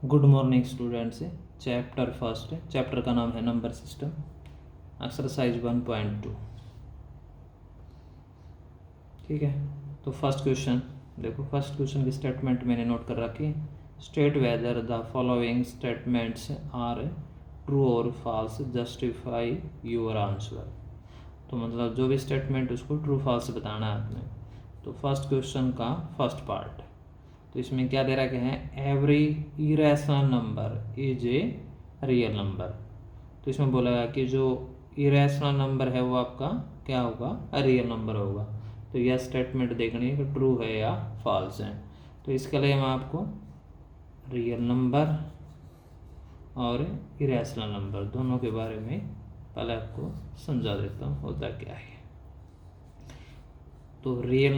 Good morning students. Chapter first है, chapter का नाम है नंबर सिस्टम, एक्सरसाइज 1.2। ठीक है, तो फर्स्ट क्वेश्चन देखो। फर्स्ट क्वेश्चन की स्टेटमेंट मैंने नोट कर रखी है। State whether the following statements are true और फॉल्स, जस्टिफाई योर आंसर। तो मतलब जो भी स्टेटमेंट उसको ट्रू फॉल्स बताना है आपने। तो फर्स्ट क्वेश्चन का फर्स्ट पार्ट, तो इसमें क्या दे रखा है, every irrational number is a real number. तो इसमें बोला कि जो इरेशनल नंबर है वो आपका क्या होगा, रियल नंबर होगा। तो यह स्टेटमेंट देखनी है कि ट्रू है या फॉल्स है। तो इसके लिए मैं आपको रियल नंबर और इरेशनल नंबर दोनों के बारे में पहले आपको समझा देता हूँ होता क्या है। तो रियल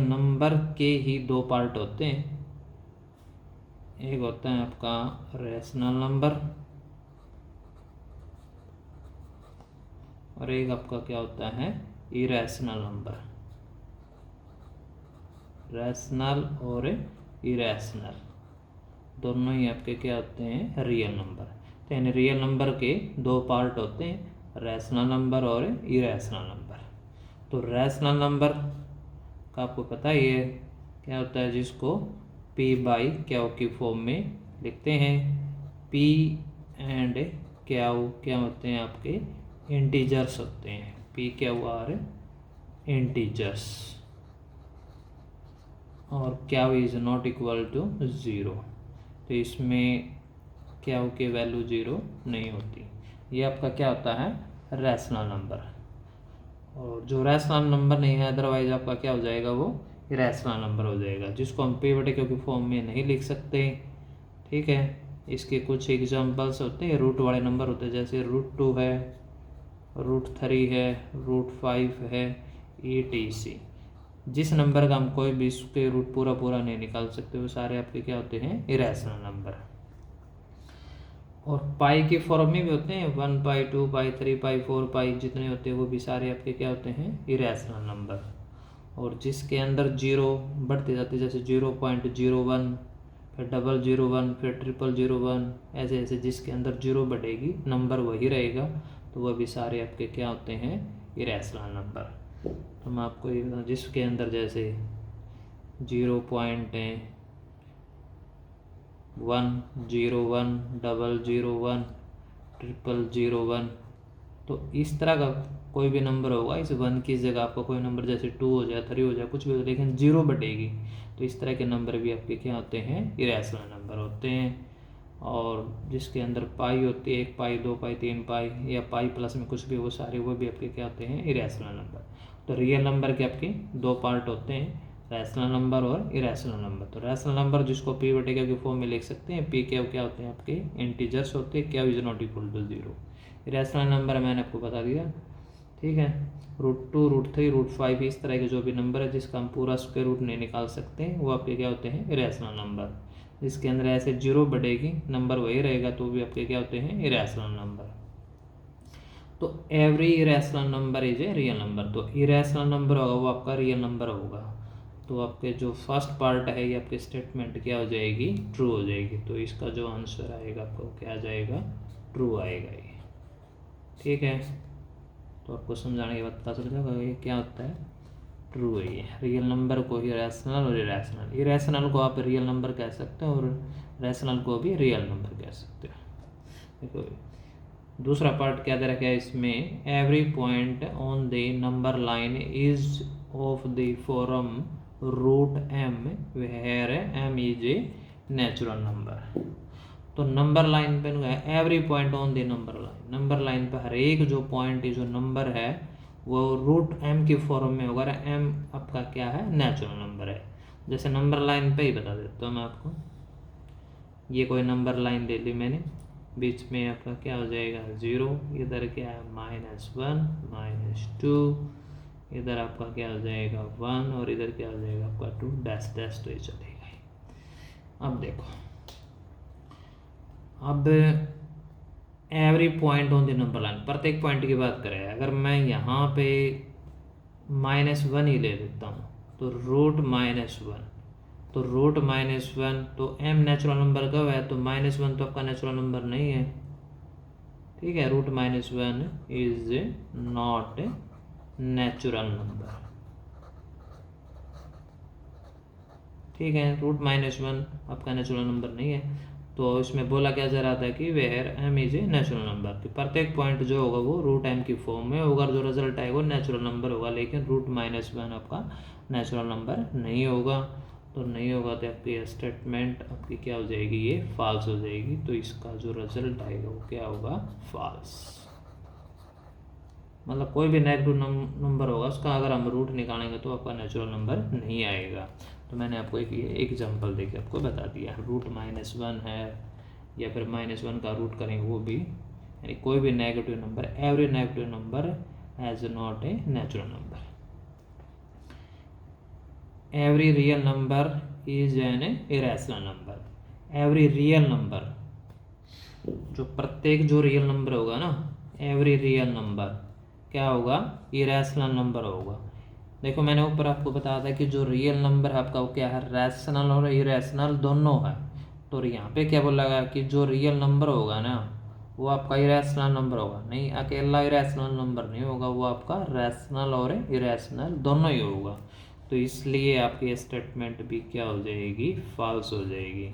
नंबर के ही दो पार्ट होते हैं। एक होता है आपका रैशनल नंबर और एक आपका क्या होता है, इरेशनल नंबर। रैशनल और इरेशनल दोनों ही आपके क्या होते हैं, रियल नंबर। तो यानी रियल नंबर के दो पार्ट होते हैं, रैशनल नंबर और इरेशनल नंबर। तो रैशनल नंबर का आपको पता ही है क्या होता है, जिसको P बाई क्यू की फॉर्म में लिखते हैं। P एंड क्यू क्या होते हैं, आपके इंटीजर्स होते हैं। P क्यू आर इंटीजर्स और Q is not equal to 0। तो इसमें क्यू की वैल्यू 0 नहीं होती। ये आपका क्या होता है, रैशनल नंबर। और जो रैशनल नंबर नहीं है अदरवाइज आपका क्या हो जाएगा, वो इरेशनल नंबर हो जाएगा, जिसको हम P बटे क्यू की फॉर्म में नहीं लिख सकते। ठीक है, इसके कुछ एग्जांपल्स होते हैं, रूट वाले नंबर होते हैं, जैसे √2 है, √3 है, √5 है, ETC। जिस नंबर का हम कोई भी इसके रूट पूरा नहीं निकाल सकते, वो सारे आपके क्या होते हैं, इरेशनल नंबर। और पाई के फॉर्म में भी होते हैं, 1 पाई, 2 पाई, 3 पाई, 4 पाई, जितने होते हैं वो भी सारे आपके क्या होते हैं, इरेशनल नंबर। और जिसके अंदर जीरो बढ़ते जाते, जैसे 0.01, फिर 001, फिर 0001, ऐसे ऐसे जिसके अंदर जीरो बढ़ेगी नंबर वही रहेगा, तो वह भी सारे आपके क्या होते हैं, इरेशनल नंबर। तो मैं आपको ये बताऊँ, जिसके अंदर जैसे 0.1, 001, 001, 0001, तो इस तरह का कोई भी नंबर होगा, इस 1 की जगह आपका कोई नंबर जैसे 2 हो जाए, 3 हो जाए, कुछ भी हो, लेकिन 0 बढ़ेगी, तो इस तरह के नंबर भी आपके क्या होते हैं, इरेशनल नंबर होते हैं। और जिसके अंदर पाई होती है, 1 पाई, 2 पाई, 3 पाई, या पाई प्लस में कुछ भी, वो सारे वो भी आपके क्या होते हैं, इरेशनल नंबर। तो रियल नंबर के आपके दो पार्ट होते हैं, रैशनल नंबर और इरेशनल नंबर। तो रैशनल नंबर जिसको P बटे क्यू के फॉर्म में लिख सकते हैं, P क्या होते हैं, आपके इंटीजर्स होते हैं, Q is not equal to 0। Irrational number मैंने आपको बता दिया। ठीक है, √2, √3, √5, इस तरह के जो भी नंबर है जिसका हम पूरा स्क्वायर रूट नहीं निकाल सकते, वो आपके क्या होते हैं, इरेशनल नंबर। जिसके अंदर ऐसे 0 बढ़ेगी, नंबर वही रहेगा, तो भी आपके क्या होते हैं, इरेशनल नंबर। तो every irrational number is a real number. तो इरेशनल नंबर होगा वो आपका रियल नंबर होगा। तो आपके जो फर्स्ट पार्ट है, ये आपकी स्टेटमेंट क्या हो जाएगी, ट्रू हो जाएगी। तो इसका जो आंसर आएगा आपको क्या आ जाएगा, ट्रू आएगा ये। ठीक है, तो आपको समझाने के बाद पता चल जाएगा ये क्या होता है, ट्रू है ये। रियल नंबर को ही रैशनल और इरेशनल को आप रियल नंबर कह सकते हो, और रैशनल को भी रियल नंबर कह सकते हो। देखो दूसरा पार्ट क्या दे रखा है इसमें, every point on the number line is of the form √m where m is a natural number. तो नंबर लाइन पे every point on the number line पे हर एक जो पॉइंट जो नंबर है वो √m की फॉर्म में होगा। m आपका क्या है, नेचुरल नंबर है। जैसे नंबर लाइन पे ही बता देता हूँ मैं आपको, ये कोई नंबर लाइन ले ली मैंने, बीच में आपका क्या हो जाएगा 0, इधर क्या है -1, -2, इधर आपका क्या हो जाएगा 1, और इधर क्या हो जाएगा आपका 2, डैश डैश, तो ये चलेगा। अब देखो, अब every point on the number line, प्रत्येक पॉइंट की बात करें, अगर मैं यहाँ पे -1 ही ले लेता हूँ, तो √-1 तो रूट -1, तो m नेचुरल नंबर कब है, तो -1 तो आपका नेचुरल नंबर नहीं है, ठीक है। Root -1 is not natural number, ठीक है। रूट -1 आपका नेचुरल नंबर नहीं है, तो इसमें बोला क्या जा रहा था कि where m is a natural number, कि प्रत्येक पॉइंट जो होगा वो रूट m की फॉर्म में होगा, जो रिजल्ट आएगा वो नेचुरल नंबर होगा, लेकिन रूट -1 आपका नेचुरल नंबर नहीं होगा। तो नहीं होगा तो आपकी स्टेटमेंट आपकी क्या हो जाएगी, ये फॉल्स हो जाएगी। तो इसका जो रिजल्ट आएगा वो क्या होगा, फॉल्स। मतलब कोई भी नेगेटिव नंबर होगा उसका अगर हम रूट निकालेंगे तो आपका नेचुरल नंबर नहीं आएगा। तो मैंने आपको एक ये एग्जांपल देके आपको बता दिया, रूट -1 है या फिर -1 का रूट करेंगे वो भी, यानी कोई भी negative number, every negative number as not a natural number, every real number is an irrational number. Every real number, जो प्रत्येक जो रियल नंबर होगा ना, एवरी रियल नंबर क्या होगा, इरेशनल नंबर होगा। देखो मैंने ऊपर आपको बताया था कि जो रियल नंबर है आपका वो क्या है, रैशनल और इरेशनल दोनों है। तो यहाँ पे क्या बोला कि जो रियल नंबर होगा ना वो आपका इरेशनल नंबर होगा, नहीं अकेला इरेशनल नंबर नहीं होगा, वो आपका रैशनल और इरेशनल दोनों ही होगा। तो इसलिए आपकी स्टेटमेंट भी क्या हो जाएगी, फॉल्स हो जाएगी।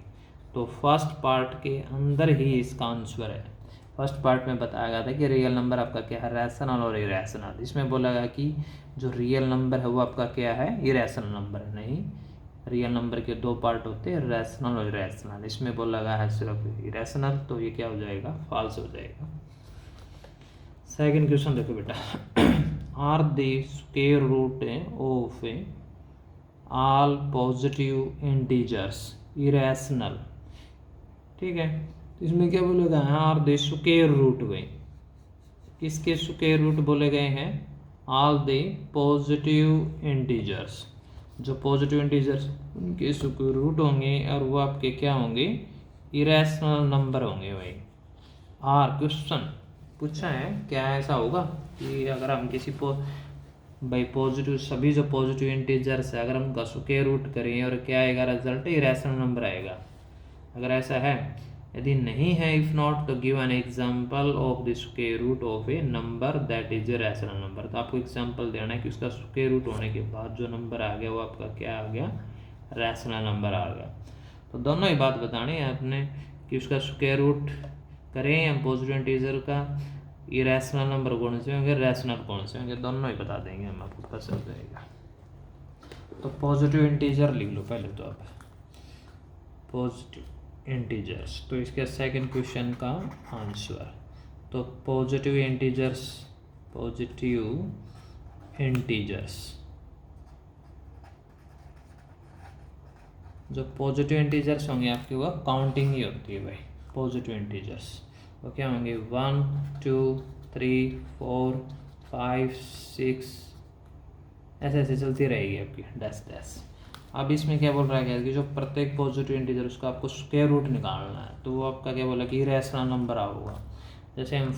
तो फर्स्ट पार्ट के अंदर ही इसका आंसर है। फर्स्ट पार्ट में बताया गया था कि रियल नंबर आपका क्या है, रैशनल और इरेशनल। इसमें बोला गया कि जो रियल नंबर है वो आपका क्या है, इरेशनल नंबर है। नहीं, रियल नंबर के दो पार्ट होते हैं, रैशनल और इरेशनल। इसमें बोला गया है सिर्फ इरेशनल, तो ये क्या हो जाएगा, फॉल्स हो जाएगा। सेकंड क्वेश्चन देखो बेटा, are the square root of all positive integers irrational, ठीक है। तो इसमें क्या बोले गए हैं, आर द स्क्वायर रूट गए, किसके स्क्वायर रूट बोले गए हैं, ऑल द पॉजिटिव इंटीजर्स, जो पॉजिटिव इंटीजर्स उनके स्क्वायर रूट होंगे और वो आपके क्या होंगे, इरेशनल नंबर होंगे भाई। आर क्वेश्चन पूछा है क्या ऐसा होगा कि अगर हम किसी भाई पॉजिटिव, सभी जो पॉजिटिव इंटीजर्स है अगर हम उनका स्क्वायर रूट करें और क्या आएगा रिजल्ट, इरेशनल नंबर आएगा। अगर ऐसा है, यदि नहीं है, इफ नॉट तो give an example of the square root of a number that is a rational number. तो आपको एग्जांपल देना है कि उसका स्क्वायर रूट होने के बाद जो नंबर आ गया वो आपका क्या आ गया, रैशनल नंबर आ गया। तो दोनों ही बात बतानी है आपने कि उसका स्क्वायर रूट करें हम पॉजिटिव इंटीजर का, इरेशनल नंबर कौन से होंगे, रैशनल कौन से होंगे, दोनों ही बता देंगे हम, आपको पता चल जाएगा। तो पॉजिटिव इंटीजर लिख लो पहले तो आप, पॉजिटिव इंटीजर्स। तो इसके सेकंड क्वेश्चन का आंसर, तो पॉजिटिव इंटीजर्स, पॉजिटिव इंटीजर्स, जो पॉजिटिव इंटीजर्स होंगे आपके वो काउंटिंग ही होती है भाई। पॉजिटिव इंटीजर्स तो क्या होंगे, 1 2 3 4 5 6, ऐसे ऐसे चलती रहेगी आपकी डैश डैश। अब इसमें क्या बोल रहा है कि जो प्रत्येक पॉजिटिव इंटीजर उसका आपको स्क्वायर रूट निकालना है, तो वो आपका क्या बोला कि इरेशनल नंबर होगा। जैसे हम,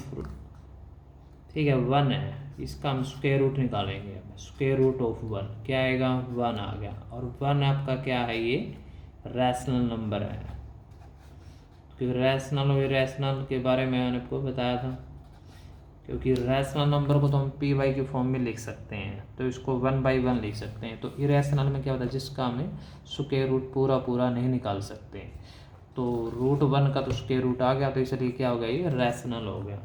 ठीक है 1 है, इसका हम स्क्वायर रूट निकालेंगे, स्क्वायर रूट ऑफ 1 क्या आएगा, 1 आ गया। और 1 आपका क्या है, ये रैशनल नंबर है, क्योंकि रैशनल और इरेशनल के बारे में मैंने आपको बताया था। क्योंकि रैशनल नंबर को तो हम पी वाई के फॉर्म में लिख सकते हैं, तो इसको 1/1 लिख सकते हैं। तो इरेशनल में क्या होता है, जिसका हमें स्क्वायर रूट पूरा पूरा नहीं निकाल सकते। तो रूट 1 का तो स्क्वायर रूट आ गया, तो इसलिए क्या हो गया, ये रैशनल हो गया।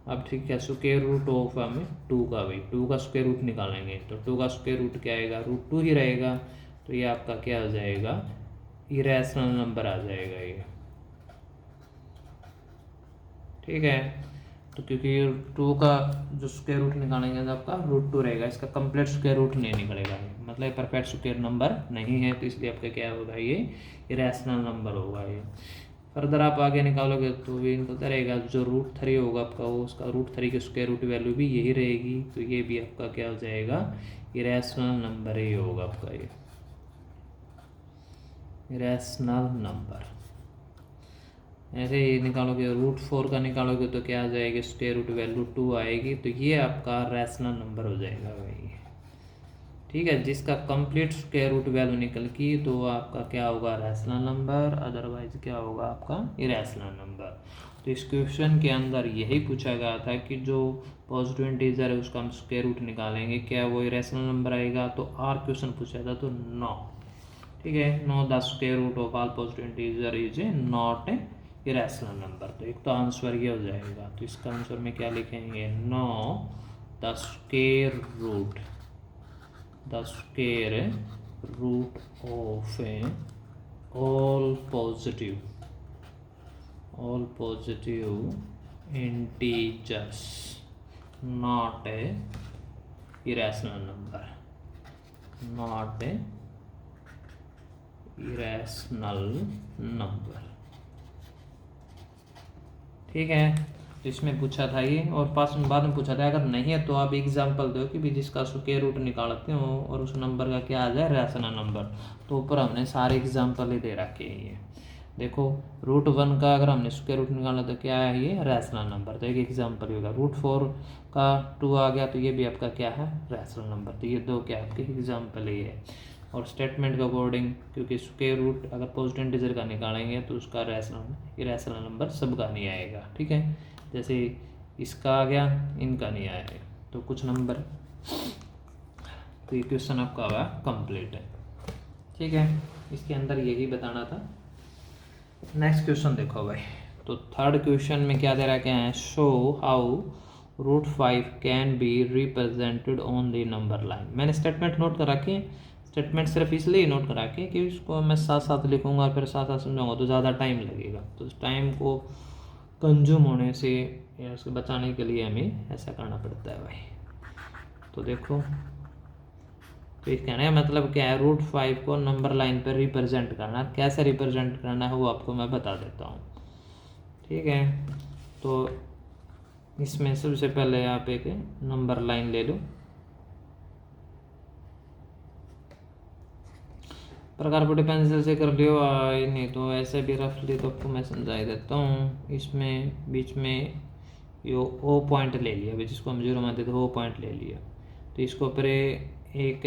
अब ठीक है, स्क्वायर रूट ऑफ हमें 2 का, भाई 2 का स्क्वायर रूट निकालेंगे, तो 2 का स्क्वायर रूट क्या आएगा, √2 ही रहेगा। तो ये आपका क्या हो जाएगा, इरेशनल नंबर आ जाएगा ये, ठीक है। तो क्योंकि 2 का जो स्क्वायर रूट निकालेंगे तो आपका √2 रहेगा, इसका कंप्लीट स्क्वायर रूट नहीं निकलेगा, मतलब परफेक्ट स्क्वायर नंबर नहीं है, तो इसलिए आपका क्या होगा, ये इरेशनल नंबर होगा ये। फर्दर आप आगे निकालोगे तो भी निकलता रहेगा, जो √3 होगा आपका वो उसका √3 के स्क्वायर रूट वैल्यू भी यही रहेगी, तो ये भी आपका क्या हो जाएगा, इरेशनल नंबर ही होगा आपका ये, इरेशनल नंबर। ऐसे ही निकालोगे, √4 का निकालोगे तो क्या आ जाएगा, स्क्वायर रूट वैल्यू 2 आएगी, तो ये आपका रैशनल नंबर हो जाएगा भाई, ठीक है, जिसका कंप्लीट स्क्वायर रूट वैल्यू निकल की तो आपका क्या होगा, रैशनल नंबर, अदरवाइज क्या होगा आपका इरेशनल नंबर। तो इस क्वेश्चन के अंदर यही पूछा गया था कि जो पॉजिटिव इंटीजर है उसका हम स्क्वायर रूट निकालेंगे, क्या वो इरेशनल नंबर आएगा। तो आर क्वेश्चन पूछा था तो नो, ठीक है, no the square root of all positive integer is a not a irrational number. तो एक तो आंसर ये हो जाएगा, तो इसका आंसर में क्या लिखेंगे, no the square root of all positive integers not a irrational number, ठीक है। तो इसमें पूछा था ये, और पास में बाद में पूछा था अगर नहीं है तो आप एग्जांपल दो कि भी जिसका स्क्वायर रूट निकालते हो और उस नंबर का क्या आ जाए, रैशनल नंबर। तो ऊपर हमने सारे एग्जांपल ही दे रखे हैं। ये देखो, √1 का अगर हमने स्क्वायर रूट निकाला तो क्या है, ये रैशनल नंबर। तो एक एग्जांपल होगा। √4 का 2 आ गया तो ये भी आपका क्या है, रैशनल नंबर। तो ये दो क्या आपके एग्जाम्पल ही है। और स्टेटमेंट के अकॉर्डिंग, क्योंकि स्क्वायर रूट अगर पॉजिटिव इंटीजर का निकालेंगे तो उसका इरेशनल नंबर सबका नहीं आएगा, ठीक है। जैसे इसका आ गया, इनका नहीं आएगा, तो कुछ नंबर। तो ये क्वेश्चन आपका हुआ कंप्लीट है, ठीक है। इसके अंदर यही बताना था। नेक्स्ट क्वेश्चन देखो भाई। तो थर्ड क्वेश्चन में क्या दे रहा है, show how √5 can be represented on the number line. मैंने स्टेटमेंट नोट कर रखे, स्टेटमेंट सिर्फ इसलिए नोट करा के कि उसको मैं साथ साथ लिखूंगा और फिर साथ साथ समझाऊंगा तो ज़्यादा टाइम लगेगा। तो टाइम को कंज्यूम होने से या उसको बचाने के लिए हमें ऐसा करना पड़ता है भाई। तो देखो, तो ये कहने का मतलब क्या है, √5 को नंबर लाइन पर रिप्रेजेंट करना, कैसे रिप्रेजेंट करना है वो आपको मैं बता देता हूँ, ठीक है। तो इसमें सबसे पहले आप एक नंबर लाइन ले लो। प्रकार बड़े पेंसिल से कर लियो, नहीं तो ऐसे भी रफली तो आपको मैं समझा देता हूँ। इसमें बीच में यो O पॉइंट ले लिया, अभी जिसको हम 0 मानते थे, O पॉइंट ले लिया। तो इसको ऊपर एक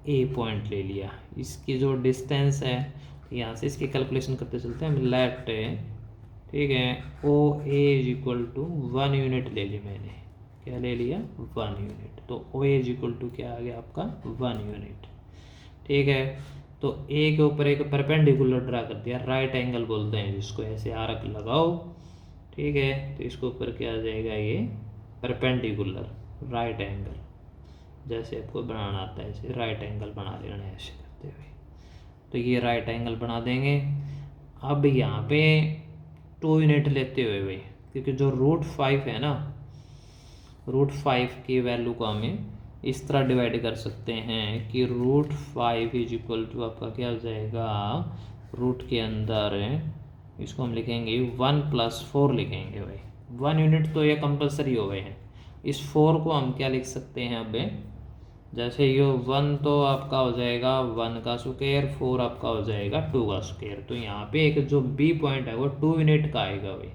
A पॉइंट ले लिया। इसकी जो डिस्टेंस है यहाँ से इसकी कैलकुलेशन करते चलते हैं। लेट, ठीक है, OA = 1 यूनिट ले ली मैंने। क्या ले लिया, 1 यूनिट। तो OA = क्या आ गया आपका, 1 यूनिट, ठीक है। तो ए के ऊपर एक परपेंडिकुलर ड्रा कर दिया, राइट एंगल बोलते हैं जिसको, ऐसे आर्क लगाओ, ठीक है। तो इसके ऊपर क्या आ जाएगा, ये परपेंडिकुलर राइट एंगल, जैसे आपको बनाना आता है ऐसे राइट एंगल बना लेना है ऐसे करते हुए। तो ये राइट एंगल बना देंगे। अब यहाँ पे 2 यूनिट लेते हुए भाई, क्योंकि जो √5 है ना, √5 की वैल्यू को हमें इस तरह डिवाइड कर सकते हैं कि √5 आपका क्या हो जाएगा, रूट के अंदर इसको हम लिखेंगे 1 + 4 लिखेंगे भाई। 1 यूनिट तो ये कंपलसरी हो गए हैं। इस 4 को हम क्या लिख सकते हैं, अब जैसे ये 1 तो आपका हो जाएगा 1 का स्क्वायर, 4 आपका हो जाएगा 2 का स्क्वायर। तो यहाँ पे एक जो B पॉइंट है वो 2 यूनिट का आएगा भाई।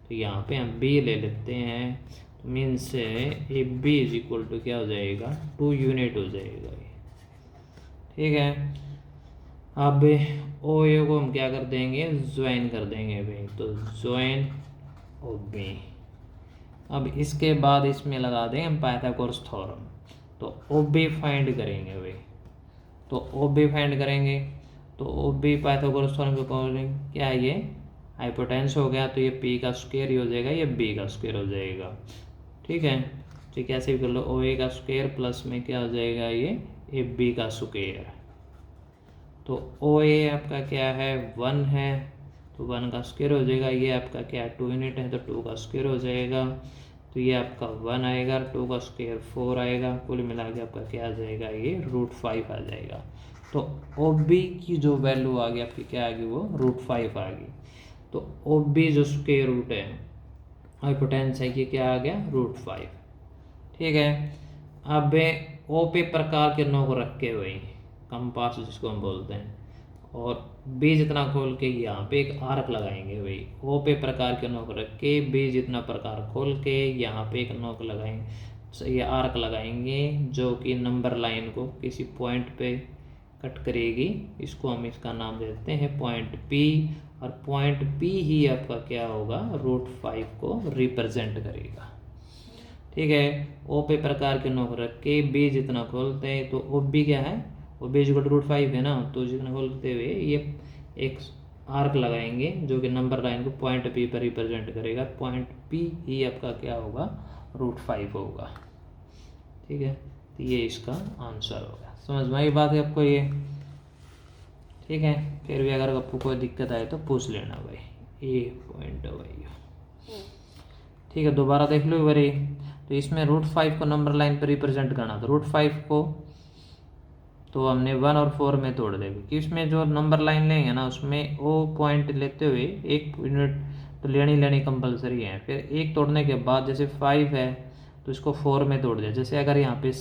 तो यहाँ पे हम B ले लेते हैं, तो मीन्स ए B = क्या हो जाएगा, 2 यूनिट हो जाएगा, ठीक है। अब OA को हम क्या कर देंगे, ज्वाइन कर देंगे भाई। तो ज्वाइन OB। अब इसके बाद इसमें लगा देंगे हम पाइथागोरस थ्योरम। तो OB फाइंड करेंगे भाई। तो OB फाइंड करेंगे तो OB पाइथागोरस थ्योरम के अकॉर्डिंग क्या है, ये हाइपोटेन्यूस हो गया तो ये P का स्क्वायर ही हो जाएगा, ये B का स्क्वायर हो जाएगा, ठीक है। तो कैसे भी कर लो, OA का स्क्वायर प्लस में क्या हो जाएगा, ये AB का स्क्वायर। तो OA आपका क्या है, 1 है, तो 1 का स्क्वायर हो जाएगा। ये आपका क्या है, 2 यूनिट है तो 2 का स्क्वायर हो जाएगा। तो ये आपका 1 आएगा, 2 का स्क्वायर 4 आएगा, कुल मिला के आपका क्या आ जाएगा, ये √5 आ जाएगा। तो OB की जो वैल्यू आ गई आपकी क्या आ गई, वो √5 आ गई। तो OB जो स्क्वायर रूट है, हाइपोटेन्यूस है, कि क्या आ गया, √5, ठीक है। अब O पे प्रकार के नोक रखे हुए कंपास जिसको हम बोलते हैं, और B जितना खोल के यहाँ पे एक आर्क लगाएंगे भाई। O पे प्रकार के नोक रख के B जितना प्रकार खोल के यहाँ पे एक नोक लगाएंगे। ये आर्क लगाएंगे जो कि नंबर लाइन को किसी पॉइंट पे कट करेगी। इसको हम इसका नाम देते हैं पॉइंट पी, और पॉइंट पी ही आपका क्या होगा, √5 को रिप्रेजेंट करेगा। ठीक है, ओ पे प्रकार के नोक रख के बी जितना खोलते हैं, तो ओ बी क्या है, ओ बी इक्वल टू √5 है ना, तो जितना खोलते हुए ये एक आर्क लगाएंगे जो कि नंबर लाइन को पॉइंट पी पर रिप्रेजेंट करेगा। पॉइंट पी ही आपका क्या होगा, √5 होगा। ठीक है, तो ये इसका आंसर होगा। समझ में आई बात है आपको ये? ठीक है, फिर भी अगर आपको कोई दिक्कत आए तो पूछ लेना भाई, ये पॉइंट है भाई। ठीक है, दोबारा देख लो भाई। तो इसमें √5 को नंबर लाइन पर रिप्रेजेंट करना, तो √5 को तो हमने 1 और 4 में तोड़ देंगे, क्योंकि इसमें जो नंबर लाइन लेंगे ना उसमें वो पॉइंट लेते हुए एक यूनिट तो लेनी कंपलसरी है। फिर एक तोड़ने के बाद जैसे 5 है तो इसको 4 में तोड़ दिया। जैसे अगर यहाँ पे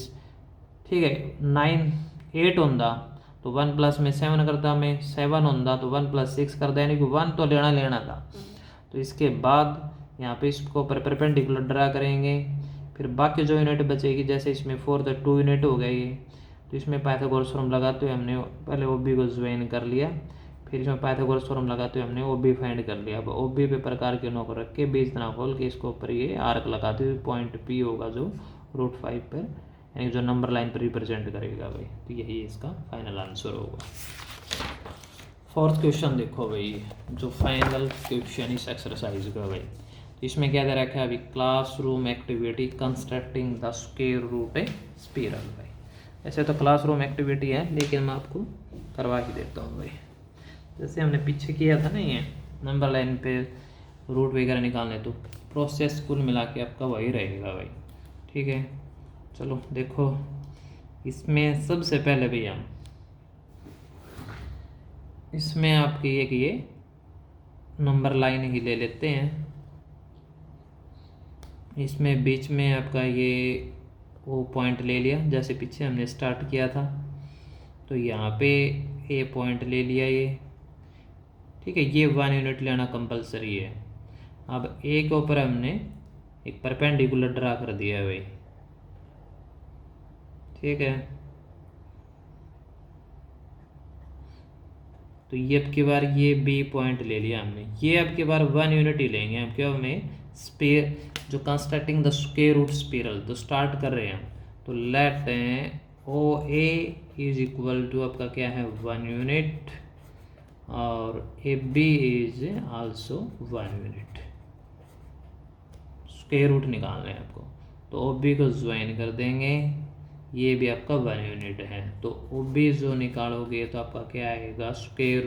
ठीक है 8 होंदा तो 1 प्लस में 7 करता, में 7 होंदा तो 1 + 6 करता, यानी कि 1 तो लेना था। तो इसके बाद यहाँ पे इसको परपेंडिकुलर ड्रा करेंगे। फिर बाकी जो यूनिट बचेगी, जैसे इसमें 4 तो 2 यूनिट हो गई, तो इसमें पाइथागोरस थ्योरम लगाते हुए हमने पहले ओ बी को ज्वाइन कर लिया, फिर इसमें पाइथागोरस थ्योरम लगाते हुए हमने ओ बी फाइंड कर लिया। अब ओ बी पे प्रकार के नोक रख के बीच तना खोल के इसके ऊपर ये आर्क लगाते हुए पॉइंट पी होगा जो √5 पर, यानी जो नंबर लाइन पर रिप्रेजेंट करेगा भाई। तो यही इसका फाइनल आंसर होगा। 4th क्वेश्चन देखो भाई, जो फाइनल क्वेश्चन इस एक्सरसाइज का भाई। तो इसमें क्या दे रखा है अभी, classroom activity constructing the square root a spiral भाई। ऐसे तो क्लासरूम एक्टिविटी है, लेकिन मैं आपको करवा ही देता हूँ भाई। जैसे हमने पीछे किया था ना, ये नंबर लाइन पे रूट वगैरह निकालने, तो प्रोसेस कुल मिला के आपका वही रहेगा भाई। ठीक है, चलो देखो, इसमें सबसे पहले भैया इसमें आपकी ये नंबर लाइन ही ले लेते हैं। इसमें बीच में आपका ये वो पॉइंट ले लिया, जैसे पीछे हमने स्टार्ट किया था, तो यहाँ पे ए पॉइंट ले लिया ये। ठीक है, ये 1 यूनिट लेना कंपलसरी है। अब ए के ऊपर हमने एक परपेंडिकुलर ड्रा कर दिया है भाई। ठीक है, तो ये अब की बार ये बी पॉइंट ले लिया हमने, ये अब की बार 1 यूनिट ही लेंगे हम, क्या हमें स्पेयर जो constructing the square root spiral, तो स्टार्ट कर रहे हैं हम। तो let O A is equal to आपका क्या है 1 यूनिट, और A B is also 1 unit. Square root निकालना है आपको, तो ओ बी को ज्वाइन कर देंगे, ये भी आपका 1 यूनिट है। तो ओ बी जो निकालोगे तो आपका क्या आएगा, स्क्वायर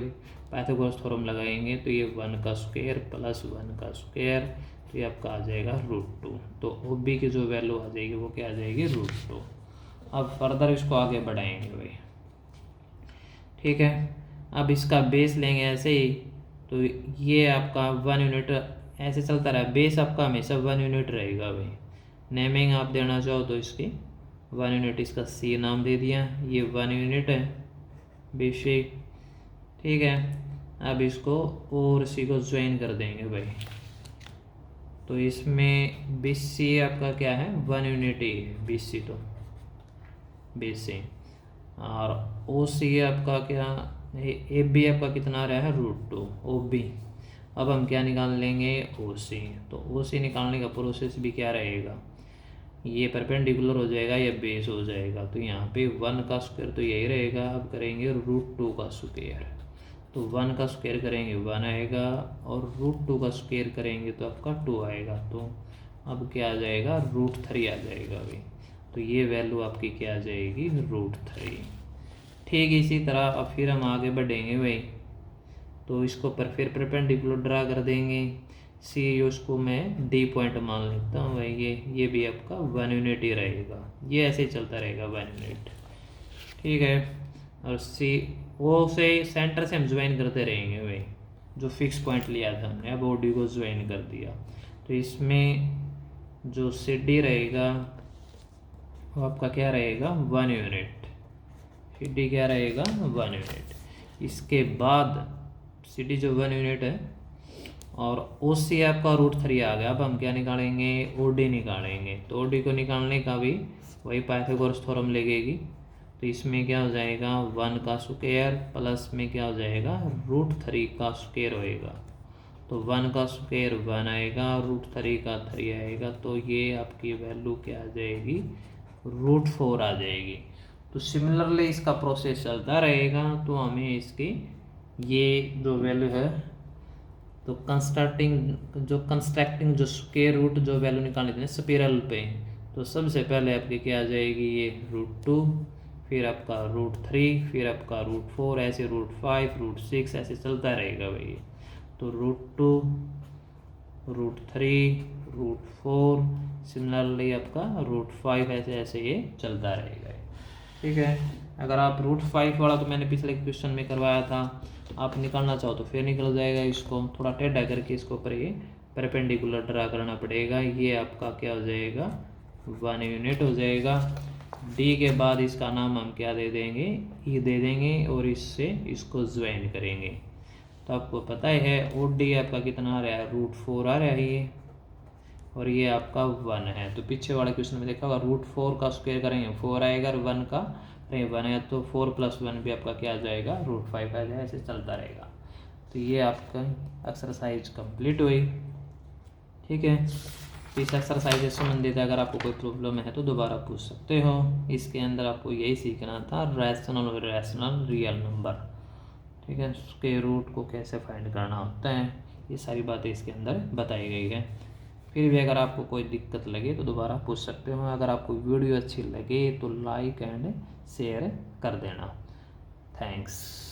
पाइथागोरस थ्योरम लगाएंगे, तो ये 1 का स्क्वायर प्लस 1 का स्क्वायर, तो ये आपका आ जाएगा √2। तो ओ बी की जो वैल्यू आ जाएगी वो क्या आ जाएगी, √2। अब फर्दर इसको आगे बढ़ाएंगे भाई। ठीक है, अब इसका बेस लेंगे ऐसे ही, तो ये आपका 1 यूनिट ऐसे चलता रहा, बेस आपका हमेशा 1 यूनिट रहेगा भाई। नेमिंग आप देना चाहो तो इसकी 1 यूनिट, इसका सी नाम दे दिया, ये 1 यूनिट है बेसिक। ठीक है, अब इसको और सी को ज्वाइन कर देंगे भाई। तो इसमें बी सी आपका क्या है, 1 यूनिट ही है बी सी, तो बी सी। और ओ सी आपका क्या, ए बी आपका कितना आ रहा है, √2 ओ बी। अब हम क्या निकाल लेंगे, ओ सी। तो ओ सी निकालने का प्रोसेस भी क्या रहेगा, ये परपेंडिकुलर हो जाएगा, ये बेस हो जाएगा। तो यहाँ पे 1 का स्क्वायर तो यही रहेगा। अब करेंगे √2 का स्क्वायर, तो 1 का स्क्वायर करेंगे 1 आएगा, और √2 का स्क्वायर करेंगे तो आपका 2 आएगा। तो अब क्या आ जाएगा, √3 आ जाएगा भाई। तो ये वैल्यू आपकी क्या आ जाएगी, √3। ठीक इसी तरह अब फिर हम आगे बढ़ेंगे भाई। तो इसको पर फिर परपेंडिकुलर ड्रा कर देंगे, सी उसको मैं डी पॉइंट मान लेता हूँ भाई। ये भी आपका 1 यूनिट ही रहेगा, ये ऐसे ही चलता रहेगा 1 यूनिट। ठीक है, और सी वो से सेंटर से हम ज्वाइन करते रहेंगे भाई, जो फिक्स पॉइंट लिया था हमने, अब ओ डी को ज्वाइन कर दिया। तो इसमें जो सी डी रहेगा वो आपका क्या रहेगा, 1 यूनिट। सी डी क्या रहेगा, 1 यूनिट। इसके बाद सी डी जो 1 यूनिट है, और OC आपका √3 आ गया। अब हम क्या निकालेंगे, OD निकालेंगे। तो OD को निकालने का भी वही पाइथागोरस थ्योरम लगेगी। तो इसमें क्या हो जाएगा, 1 का स्क्वायर प्लस में क्या हो जाएगा, √3 का स्क्वायर होएगा। तो 1 का स्क्वायर 1 आएगा, √3 का 3 आएगा। तो ये आपकी वैल्यू क्या आ जाएगी, √4 आ जाएगी। तो सिमिलरली इसका प्रोसेस चलता रहेगा। तो हमें इसकी ये जो वैल्यू है, तो कंस्ट्रक्टिंग जो स्क्वायर रूट जो वैल्यू निकालनी थी स्पाइरल पे, तो सबसे पहले आपकी क्या आ जाएगी, ये √2, फिर आपका √3, फिर आपका √4, ऐसे √5, √6 ऐसे चलता रहेगा भाई। तो √2, √3, √4, सिमिलरली आपका √5, ऐसे ऐसे ये चलता रहेगा। ठीक है। अगर आप √5 वाला तो मैंने पिछले क्वेश्चन में करवाया था, आप निकालना चाहो तो फिर निकल जाएगा। इसको थोड़ा टेढ़ा करके इसके ऊपर ये परपेंडिकुलर ड्रा करना पड़ेगा। ये आपका क्या हो जाएगा, 1 यूनिट हो जाएगा। डी के बाद इसका नाम हम क्या दे देंगे, ई दे देंगे, और इससे इसको ज्वाइन करेंगे। तो आपको पता है OD आपका कितना आ रहा है, √4 आ रहा है ये, और ये आपका 1 है। तो पीछे वाले क्वेश्चन में देखा होगा, √4 का स्क्वायर करेंगे 4 आएगा, और 1 का करेंगे 1 है, तो 4 + 1 भी आपका क्या आ जाएगा, √5 आ जाएगा। ऐसे चलता रहेगा। तो ये आपका एक्सरसाइज कंप्लीट हुई। ठीक है। तो इस एक्सरसाइज से संबंधित अगर आपको कोई प्रॉब्लम है तो दोबारा पूछ सकते हो। इसके अंदर आपको यही सीखना था, रैशनल और इरेशनल रियल नंबर। ठीक है। स्क्वायर रूट को कैसे फाइंड करना होता है, ये सारी बातें इसके अंदर बताई गई है। फिर भी अगर आपको कोई दिक्कत लगे तो दोबारा पूछ सकते हो। अगर आपको वीडियो अच्छी लगे तो लाइक एंड शेयर कर देना। थैंक्स।